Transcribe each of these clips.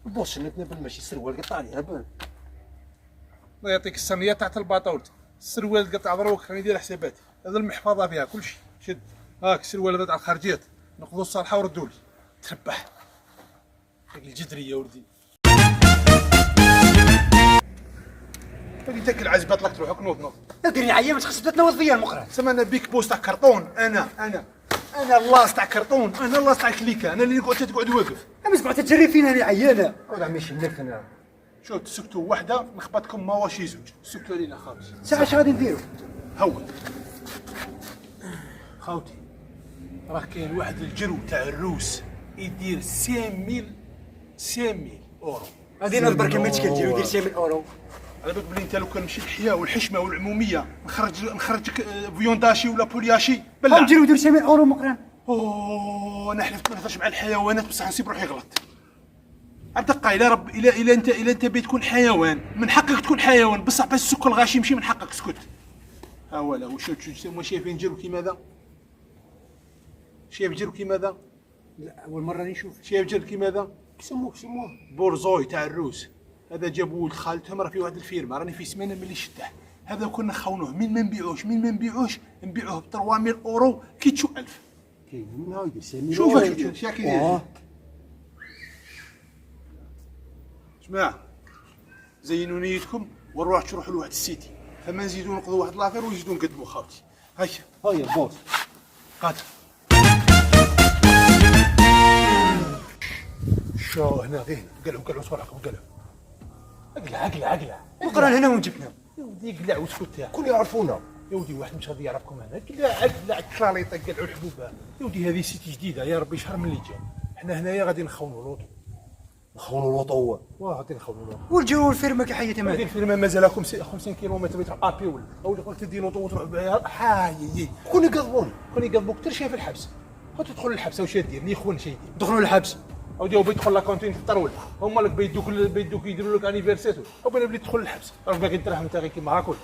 بوش نتنبل ماشي سروال قطع لي هبل. الله يعطيك الصينيه تاعت الباطولت، السروال قطع دروك راني ندير حساباتي، هذا المحفظه فيها كل شيء، شد هاك السروال هذا تاع الخارجيات نقضوا الصالحه وردوا لي تربح ديك الجدريه ولدي. داك العزبات لك تروح تنوض ديرني عيا تخص تنوض فيا المقران. سما انا بيك بوست تاع كرتون، انا اللاص تاع كرتون، انا اللاص تاع الكليكه، انا اللي نقعد تقعد واقف. اما سمعت تجري فينا انا عيانه. ولا ماشي منك انا. شوف تسكتوا وحده نخبطكم ما واشي زوج، سكتوا علينا خالص. ساعه اش غادي نديرو؟ هول خاوتي راه كاين واحد الجرو تاع الروس يدير 5000 اورو. غادي نضرب كما تكدير ودير 6000 اورو. على بالك بلي انت لو كان مشي الحياه والحشمه والعموميه نخرجك فيونداشي ولا بولياشي بلا نديرو ندير 6000 اورو مقران. اوه انا حلفت ما نهضرش مع الحيوانات بصح نسيب روحي غلط. الدقه الى رب الى انت بغيت تكون حيوان من حقك تكون حيوان، بصح باش تسك الغاشي ماشي من حقك اسكت. ها هو لا واش شايفين جرو كيما ذا؟ شايف جرو كيما ذا؟ لا اول مره نشوف. شايف جرو كيما ذا؟ سموه بورزوي تاع الروس، هذا جابوا ولد خالتهم راه في واحد الفيرما راني في سمانه ملي شده، هذا كنا نخونوه من ما نبيعوش نبيعوه ب 3000 اورو كي تشوف 1000. كاين منها يدير 6000 شوف اش كاين. جماعه زينوا نيتكم ونروح تروحوا لواحد السيتي، فما نزيدوا نقضوا واحد لاخر ونزيدوا نقدموا خاوتي. هيا بوس قادر شو هنا غير قلعوا صوالحكم قلعوا مقران هنا وين جبنا؟ يا ودي قلع واسكت يا كل يعرفونا. يا ودي واحد مش غادي يعرفكم هنا، قلع الكراليطه قلعوا الحبوبه يا ودي. هذه سيتي جديده يا ربي شهر من اللي جا، حنا هنايا غادي نخونوا لوطو. نخونوا لوطو غادي نخونوا لوطو. والجو الفيرما كي حياتها هذه مالك. الفيرما مازالكم 50 كيلومتر بتروح ابي ولا قلت تدي لوطو وتروح بها حايي. كون يقضبون ترى شايف الحبس، تدخل الحبس واش يدير لي خوان شي يدير دخلوا الحبس. او ديو بيدخل لا كونتين في الطرول هما لك بيدوك يديروا لك انيفرسير او بلا بلي تدخل الحبس راك باغي تدرهم انت غير كيما هاكل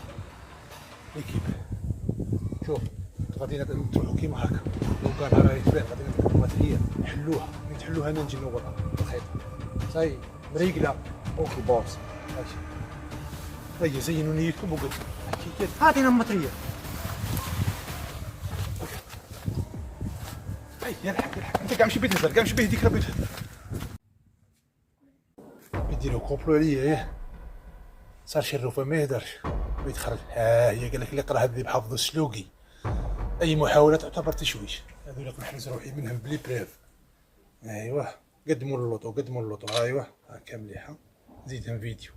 ليكيب. شوف غادي تروحوا كيما هكا لو كان راهي تبان غادي نكتبوا ماتريال نحلوها نتحلوها انا نجي نورها الخيط صاي مريقله. اوكي بوس هيا زينوا نيتكم وقلت هاتينا الماتريال. يلحق انت كاع مشي بيه تهدر كاع مشي بيه ديك راه بيه تهدر يديروا كومبلو عليا ياه صار شي الرفا ما يهدرش ويتخرج. ها هي قال لك اللي قرا هذه بحفظ السلوقي اي محاوله تعتبر تشويش، هذولا كنحرز روحي منهم بلي بريف. ايوا قدموا اللوطو ايوا هاكا مليحه زيدهم فيديو.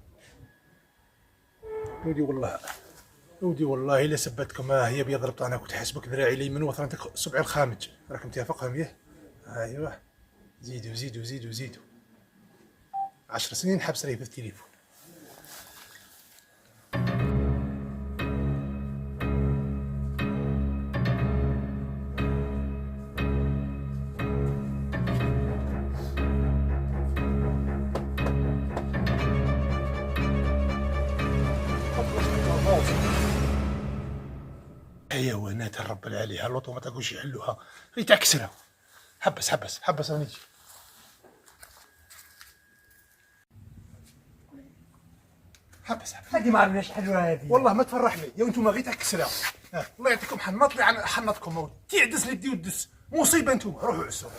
ودي والله الا سبتكم هي بيض ربطانك وتحسبك ذراعي اليمين وثرتك صبعي الخامج راك متفقهم ياه. ايوا زيدوا 10 سنين حبس راهي في التليفون. حيوانات الرب العالي هاللوطو ما تاكلش يحلوها غير تعكسرها. حبس راني نجي. حبس هذه ما عرفناش حلوه هذه والله ما تفرحني يا انتم غير تعكسرها. الله يعطيكم حل نطلع عن حنطكم تعدس لي ودس مصيبه. انتم روحوا عسوا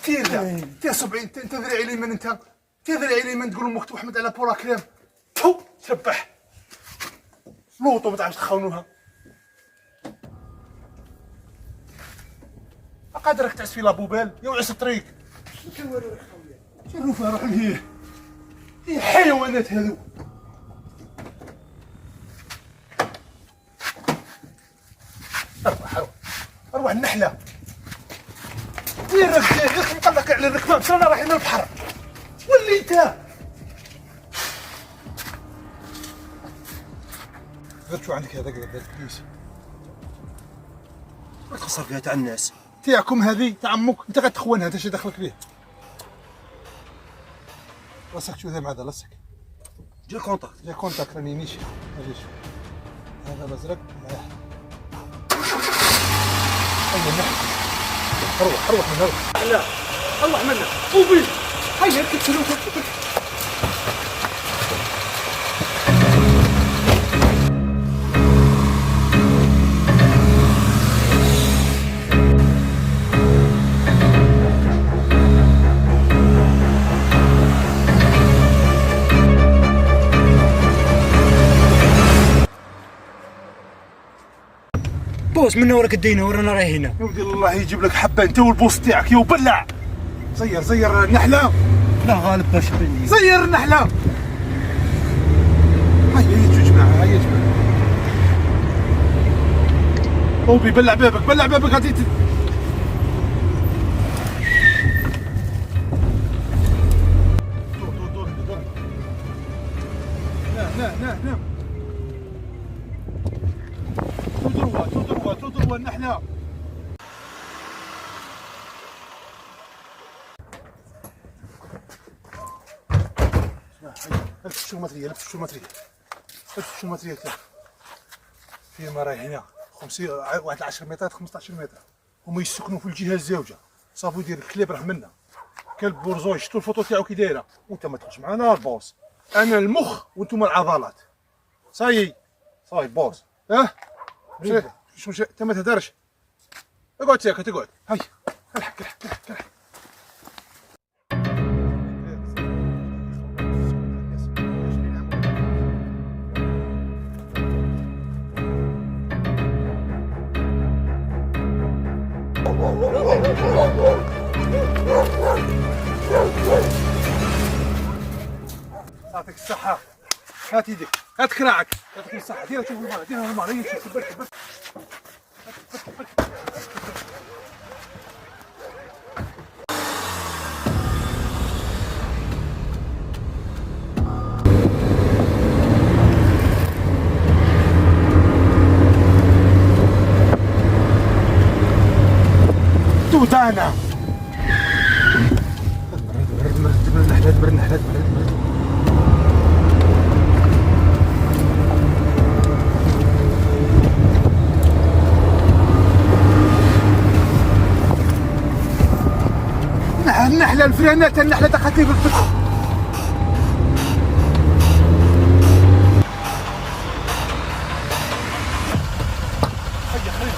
تير 70 انت ذراعي اليمين انت ذراعي اليمين تقول امك محمد على بولا كريم تسبح لوطو ما تعرفش تخونوها. قادرك تعس في لابوبال يا وعس الطريق شنو فيها روح لهيه هي حيوانات هذو. اروح النحله دير راك مطلق على الركبان بس رانا رايحين للبحر ولي انت غير شو عندك هذا الكيس ما تخسر فيها تاع الناس تاعكم هذه تاع عمك انت غتخونها انت اش دخلك بيه. راسك شو ذا مع هذا لصق جا كونتاكت راني نيشي هذا الازرق اروح من هنا. لا اروح منها وبي هيا اركب سلوك. بوس من وراك الدينه ورانا رايحين. يا ودي الله يجيب لك حبه انت والبوس تاعك يا وبلع. زير النحله. لا غالب باش بني. زير النحله. هيا جماعه هيا جماعه. اوبي بلع بابك غادي دور. نعم. تدروا النحله. لبس شو ماتريال فيما رايح هنا 50 واحد 10 متر 15 متر. هما يسكنوا في الجهه الزوجه. صافي يدير الكليب راه منا كلب بورزوي. شفتوا الفوطو تاعو كي دايره. وانت ما تدخلش معنا البوس. انا المخ وانتم العضلات. صاي بوس. مش انت ما تهدرش. اقعد ساكت اقعد. هيا الحق. يعطيك الصحة. هات يدك هات كراعك. يعطيك الصحة. ديرها شوف الماء هيا شوف برك. دودانة. دبر النحلات. النحلة الفرانات النحلة دخلت لي بالفتح. هيا خلينا